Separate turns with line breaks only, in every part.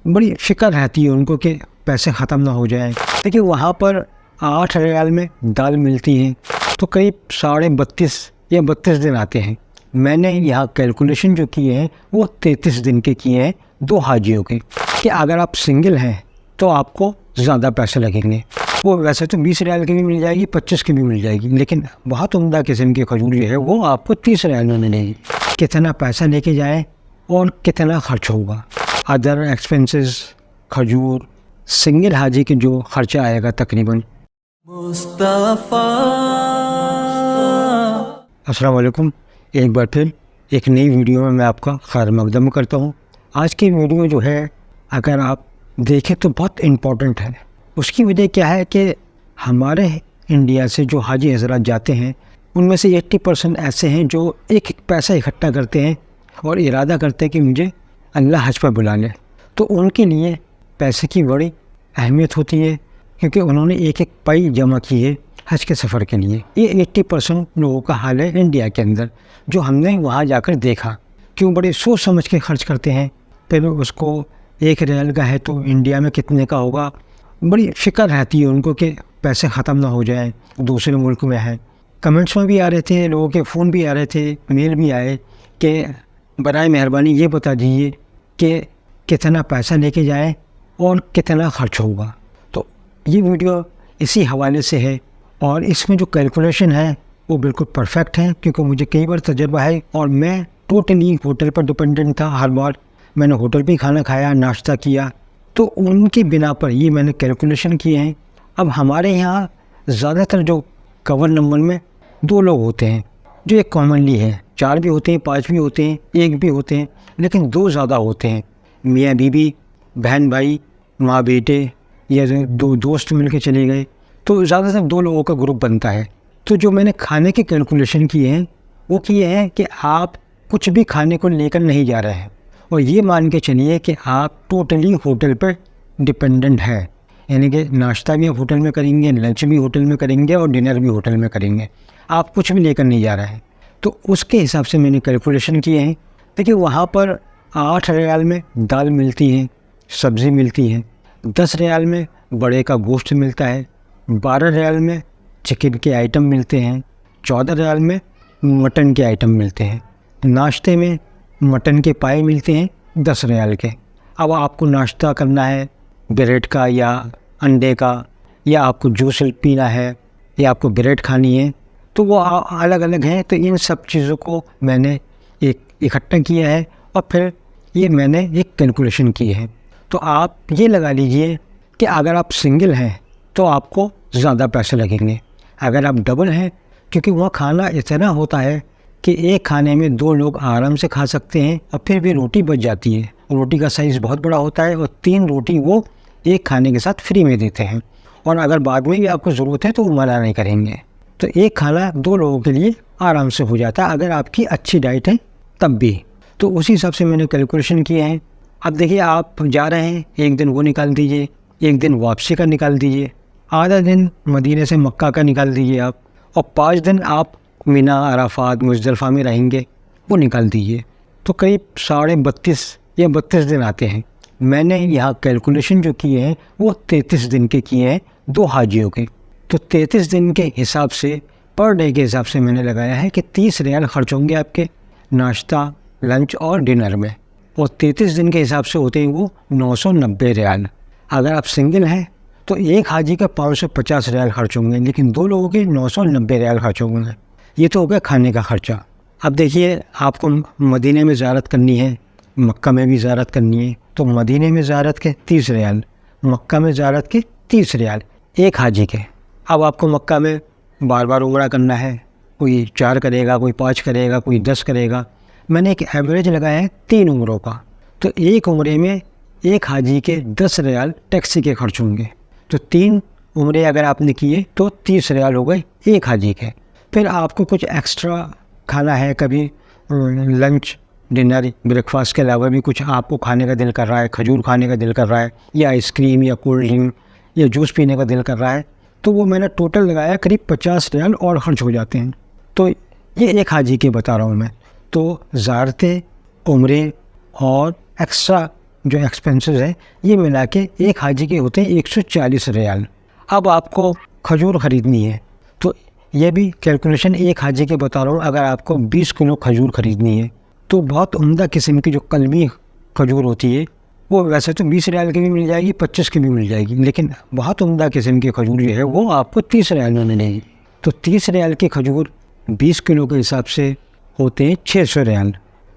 बड़ी फ़िक्र रहती है उनको कि पैसे ख़त्म ना हो जाएं। देखिए वहाँ पर 8 रियाल में दाल मिलती है तो करीब 32.5 या 32 दिन आते हैं। मैंने यहाँ कैलकुलेशन जो किए हैं वो 33 दिन के किए हैं 2 हाजियों के, कि अगर आप सिंगल हैं तो आपको ज़्यादा पैसे लगेंगे। वो वैसे तो 20 रियाल की भी मिल जाएगी, 25 की भी मिल जाएगी, लेकिन बहुत उम्दा किस्म की खजूर जो है वो आपको 30 रियाल में मिलेगी। कितना पैसा लेके जाएँ और कितना खर्च होगा, अदर एक्सपेंसेस, खजूर, सिंगल हाजी के जो खर्चा आएगा तकरीबन। अस्सलाम वालेकुम, एक बार फिर एक नई वीडियो में मैं आपका खैर मकदम करता हूँ। आज की वीडियो जो है अगर आप देखें तो बहुत इम्पोर्टेंट है। उसकी वजह क्या है कि हमारे इंडिया से जो हाजी हज़रात जाते हैं उनमें से 80% ऐसे हैं जो एक पैसा इकट्ठा करते हैं और इरादा करते हैं कि मुझे अल्लाह हज पर बुला ले। तो उनके लिए पैसे की बड़ी अहमियत होती है, क्योंकि उन्होंने एक एक पाई जमा की है हज के सफ़र के लिए। ये 80% लोगों का हाल है इंडिया के अंदर, जो हमने वहाँ जाकर देखा। क्यों बड़े सोच समझ के खर्च करते हैं। पहले उसको 1 रियाल का है तो इंडिया में कितने का होगा, बड़ी फ़िक्र रहती है उनको कि पैसे ख़त्म ना हो जाएं, दूसरे मुल्क में है। कमेंट्स में भी आ रहे थे, लोगों के फ़ोन भी आ रहे थे, मेल भी आए कि बराए मेहरबानी ये बता दीजिए कि कितना पैसा लेके जाएं और कितना ख़र्च होगा। तो ये वीडियो इसी हवाले से है और इसमें जो कैलकुलेशन है वो बिल्कुल परफेक्ट है, क्योंकि मुझे कई बार तजर्बा है और मैं टोटली होटल पर डिपेंडेंट था। हर बार मैंने होटल पे खाना खाया, नाश्ता किया, तो उनकी बिना पर ये मैंने कैलकुलेशन किए हैं। अब हमारे यहाँ ज़्यादातर जो कवर नंबर में 2 लोग होते हैं, जो एक कॉमनली है। 4 भी होते हैं, 5 भी होते हैं, 1 भी होते हैं, लेकिन 2 ज़्यादा होते हैं। मियाँ बीबी, बहन भाई, माँ बेटे, या 2 दोस्त मिल के चले गए, तो ज़्यादातर 2 लोगों का ग्रुप बनता है। तो जो मैंने खाने के कैलकुलेशन किए हैं वो किए हैं कि आप कुछ भी खाने को लेकर नहीं जा रहे हैं, और ये मान के चलिए कि आप टोटली होटल पर डिपेंडेंट है, यानी कि नाश्ता भी होटल में करेंगे, लंच भी होटल में करेंगे और डिनर भी होटल में करेंगे। आप कुछ भी लेकर नहीं जा रहे हैं। तो उसके हिसाब से मैंने कैलकुलेशन किए हैं। देखिए वहाँ पर 8 रियाल में दाल मिलती है, सब्ज़ी मिलती है, 10 रियाल में बड़े का गोश्त मिलता है, 12 रियाल में चिकन के आइटम मिलते हैं, 14 रियाल में मटन के आइटम मिलते हैं। नाश्ते में मटन के पाए मिलते हैं 10 रियाल के। अब आपको नाश्ता करना है ब्रेड का या अंडे का, या आपको जूस पीना है, या आपको ब्रेड खानी है, तो वो अलग अलग हैं। तो इन सब चीज़ों को मैंने एक इकट्ठा किया है और फिर ये मैंने एक कैलकुलेशन की है। तो आप ये लगा लीजिए कि अगर आप सिंगल हैं तो आपको ज़्यादा पैसे लगेंगे। अगर आप डबल हैं, क्योंकि वहाँ खाना इतना होता है कि एक खाने में 2 लोग आराम से खा सकते हैं, और फिर भी रोटी बच जाती है। रोटी का साइज़ बहुत बड़ा होता है और 3 रोटी वो एक खाने के साथ फ्री में देते हैं, और अगर बाद में भी आपको ज़रूरत है तो वो मना नहीं करेंगे। तो एक खाना 2 लोगों के लिए आराम से हो जाता है, अगर आपकी अच्छी डाइट है तब भी। तो उसी हिसाब से मैंने कैलकुलेशन किए हैं। अब देखिए आप जा रहे हैं, एक दिन वो निकाल दीजिए, एक दिन वापसी का निकाल दीजिए, आधा दिन मदीने से मक्का का निकाल दीजिए आप, और 5 दिन आप मिना, अराफात, मुज़दलिफ़ा में रहेंगे, वो निकाल दीजिए। तो करीब 32.5 या 32 दिन आते हैं। मैंने यहाँ कैलकुलेशन जो किए हैं वो 33 दिन के किए हैं 2 हाजियों के। तो 33 दिन के हिसाब से पर डे के हिसाब से मैंने लगाया है कि 30 रियाल खर्च होंगे आपके नाश्ता, लंच और डिनर में, और 33 दिन के हिसाब से होते हैं वो 990 रियाल। अगर आप सिंगल हैं तो एक हाजी का 550 रियाल खर्च होंगे, लेकिन 2 लोगों के 990 रियाल खर्च होंगे। ये तो हो गया खाने का ख़र्चा। अब देखिए आपको मदीने में ज़ियारत करनी है, मक्का में भी ज़ियारत करनी है, तो मदीने में ज़ियारत के 30 रियाल, मक्का में ज़ियारत के 30 रियाल एक हाजी के। अब आपको मक्का में बार बार उम्रा करना है, कोई 4 करेगा, कोई 5 करेगा, कोई 10 करेगा। मैंने एक एवरेज लगाया है 3 उम्रों का। तो एक उम्रे में एक हाजी के 10 रियाल टैक्सी के खर्च होंगे। तो 3 उम्रे अगर आपने किए तो 30 रियाल हो गए एक हाजी के। फिर आपको कुछ एक्स्ट्रा खाना है, कभी लंच, डिनर, ब्रेकफास्ट के अलावा भी कुछ आपको खाने का दिल कर रहा है, खजूर खाने का दिल कर रहा है, या आइसक्रीम या कोल्ड ड्रिंक या जूस पीने का दिल कर रहा है, तो वो मैंने टोटल लगाया करीब 50 रियाल और खर्च हो जाते हैं। तो ये एक हाजी के बता रहा हूँ मैं। तो ज़ियारतें, उम्रे और एक्स्ट्रा जो एक्सपेंसेस हैं ये मिला के एक हाजी के होते हैं 140 रियाल। अब आपको खजूर ख़रीदनी है तो ये भी कैलकुलेशन एक हाजी के बता रहा हूँ। अगर आपको 20 किलो खजूर ख़रीदनी है तो बहुत उम्दा किस्म की जो कलमी खजूर होती है वो वैसे तो 20 रियाल की भी मिल जाएगी, 25 की भी मिल जाएगी, लेकिन बहुत उम्दा किस्म की खजूर जो है वो आपको 30 रियाल में मिलेगी। तो 30 रियाल की खजूर 20 किलो के हिसाब से होते हैं 600 रियाल।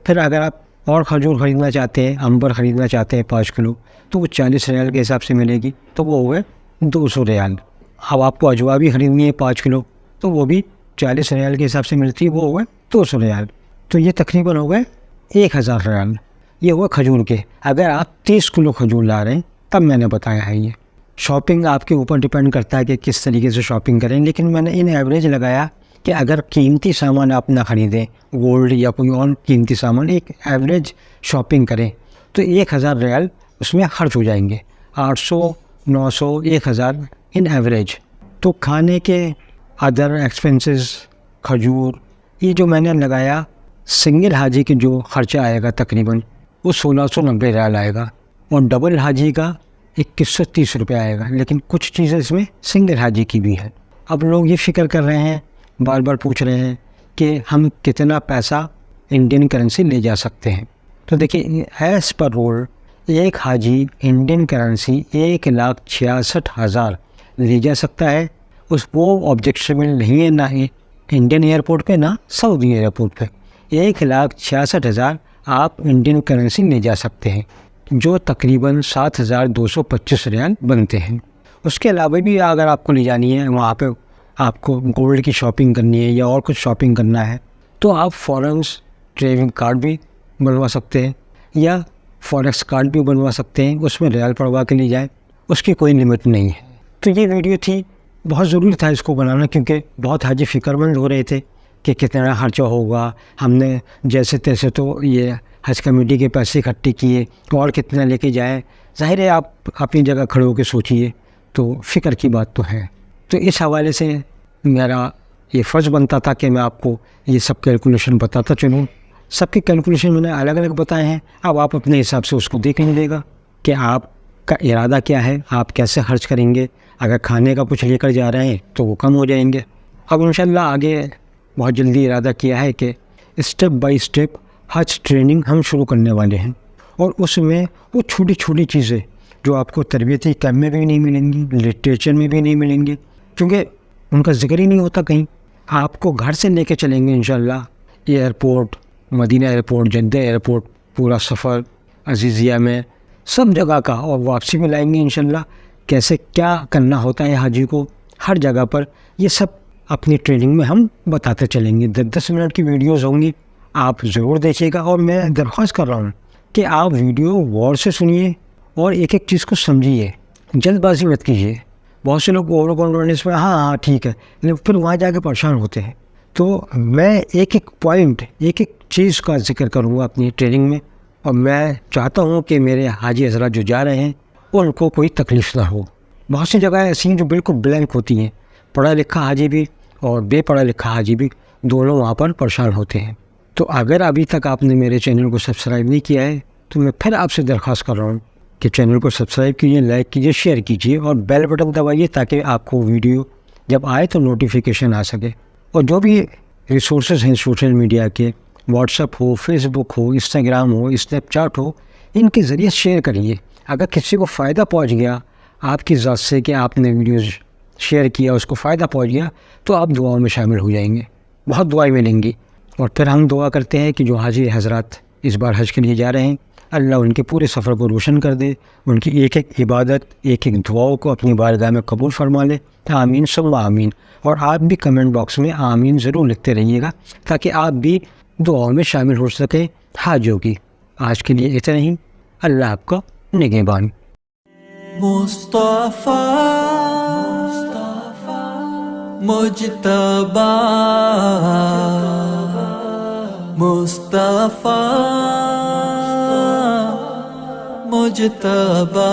फिर अगर आप और खजूर ख़रीदना चाहते हैं, अंबर ख़रीदना चाहते हैं 5 किलो, तो वो 40 रियाल के हिसाब से मिलेगी, तो वो हो गए 200 रियाल। अब आपको अजवा भी ख़रीदनी है 5 किलो, तो वो भी 40 रियाल के हिसाब से मिलती है, वो हो गए 200 रियाल। तो ये तकरीबन हो गए 1000 रियाल। ये हुआ खजूर के। अगर आप 30 किलो खजूर ला रहे हैं तब मैंने बताया है ये। शॉपिंग आपके ऊपर डिपेंड करता है कि किस तरीके से शॉपिंग करें, लेकिन मैंने इन एवरेज लगाया कि अगर कीमती सामान आप ना ख़रीदें, गोल्ड या कोई और कीमती सामान, एक एवरेज शॉपिंग करें तो 1000 रियाल उसमें खर्च हो जाएंगे। 800, 900, 1000 इन एवरेज। तो खाने के अदर एक्सपेंसेस, खजूर, ये जो मैंने लगाया, सिंगल हाजी के जो ख़र्चा आएगा तकरीबन वो 1690 रियाल आएगा और डबल हाजी का 2130 रुपये आएगा। लेकिन कुछ चीज़ें इसमें सिंगल हाजी की भी है। अब लोग ये फ़िक्र कर रहे हैं, बार बार पूछ रहे हैं कि हम कितना पैसा इंडियन करेंसी ले जा सकते हैं। तो देखिए, एज़ पर रूल एक हाजी इंडियन करेंसी 1,66,000 ले जा सकता है। वो ऑब्जेक्शनल नहीं है, ना ही इंडियन एयरपोर्ट पे ना सऊदी एयरपोर्ट पे। 1,66,000 आप इंडियन करेंसी ले जा सकते हैं, जो तकरीबन 7,225 रियाल बनते हैं। उसके अलावा भी अगर आपको ले जानी है, वहाँ पे आपको गोल्ड की शॉपिंग करनी है या और कुछ शॉपिंग करना है, तो आप फॉरेक्स ट्रेडिंग कार्ड भी बनवा सकते हैं या फॉरेक्स कार्ड भी बनवा सकते हैं, उसमें रियाल पड़वा के ले जाएँ, उसकी कोई लिमिट नहीं है। तो ये वीडियो थी, बहुत ज़रूरी था इसको बनाना, क्योंकि बहुत हाजी फ़िक्रमंद हो रहे थे कि कितना खर्चा होगा। हमने जैसे तैसे तो ये हज कमेटी के पैसे इकट्ठे किए, तो और कितना लेके जाए। ज़ाहिर है आप अपनी जगह खड़े होकर सोचिए, तो फ़िक्र की बात तो है। तो इस हवाले से मेरा ये फ़र्ज़ बनता था कि मैं आपको ये सब कैलकुलेशन बताता चलूँ। सबके कैलकुलेशन मैंने अलग अलग बताए हैं। अब आप अपने हिसाब से उसको देख लीजिएगा कि आपका इरादा क्या है, आप कैसे खर्च करेंगे। अगर खाने का कुछ लेकर जा रहे हैं तो वो कम हो जाएंगे। अब इंशाल्लाह आगे बहुत जल्दी इरादा किया है कि स्टेप बाय स्टेप हज ट्रेनिंग हम शुरू करने वाले हैं, और उसमें वो छोटी छोटी चीज़ें जो आपको तरबियती कैंप में भी नहीं मिलेंगी, लिटरेचर में भी नहीं मिलेंगी, क्योंकि उनका जिक्र ही नहीं होता कहीं। आपको घर से लेके चलेंगे इंशाल्लाह airport, Medina airport, Jeddah airport, पूरा सफ़र अजीज़िया में सब जगह का, और वापसी में लाएंगे इंशाल्लाह। कैसे क्या करना होता है हाजी को हर जगह पर, ये सब अपनी ट्रेनिंग में हम बताते चलेंगे। 10-10 मिनट की वीडियोस होंगी, आप ज़रूर देखिएगा। और मैं दरख्वास्त कर रहा हूँ कि आप वीडियो गौर से सुनिए और एक एक चीज़ को समझिए, जल्दबाजी मत कीजिए। बहुत से लोग ओवर कॉन्फिडेंस में हाँ ठीक है, लेकिन फिर वहाँ जाके परेशान होते हैं। तो मैं एक एक पॉइंट, एक एक चीज़ का जिक्र करूँगा अपनी ट्रेनिंग में, और मैं चाहता हूँ कि मेरे हाजी हज़रात जो जा रहे हैं उनको कोई तकलीफ़ ना हो। बहुत सी जगह ऐसी हैं जो बिल्कुल ब्लैंक होती हैं, पढ़ा लिखा हाजी भी और बेपढ़ा लिखा हाजी भी दोनों वहाँ पर परेशान होते हैं। तो अगर अभी तक आपने मेरे चैनल को सब्सक्राइब नहीं किया है तो मैं फिर आपसे दरख्वास्त कर रहा हूँ कि चैनल को सब्सक्राइब कीजिए, लाइक कीजिए, शेयर कीजिए और बेल बटन दबाइए, ताकि आपको वीडियो जब आए तो नोटिफिकेशन आ सके। और जो भी रिसोर्सेज हैं सोशल मीडिया के, व्हाट्सअप हो, फेसबुक हो, इंस्टाग्राम हो, स्नैपचैट हो, इनके ज़रिए शेयर करिए। अगर किसी को फ़ायदा पहुँच गया आपकी ज़ात से कि आपने वीडियोज़ शेयर किया, उसको फ़ायदा पहुँच गया, तो आप दुआओं में शामिल हो जाएंगे, बहुत दुआएं मिलेंगी। और फिर हम दुआ करते हैं कि जो हाजी हज़रात इस बार हज के लिए जा रहे हैं, अल्लाह उनके पूरे सफ़र को रोशन कर दे, उनकी एक एक इबादत, एक एक दुआओं को अपनी बारगाह में कबूल फरमा ले। आमीन सुम्मा आमीन। और आप भी कमेंट बॉक्स में आमीन ज़रूर लिखते रहिएगा, ताकि आप भी दुआओं में शामिल हो सकें हाजियों की। आज के लिए इतना ही। अल्लाह आपका निगहबान।
मुस्तफा मुज्तबा, मुस्तफा मुज्तबा।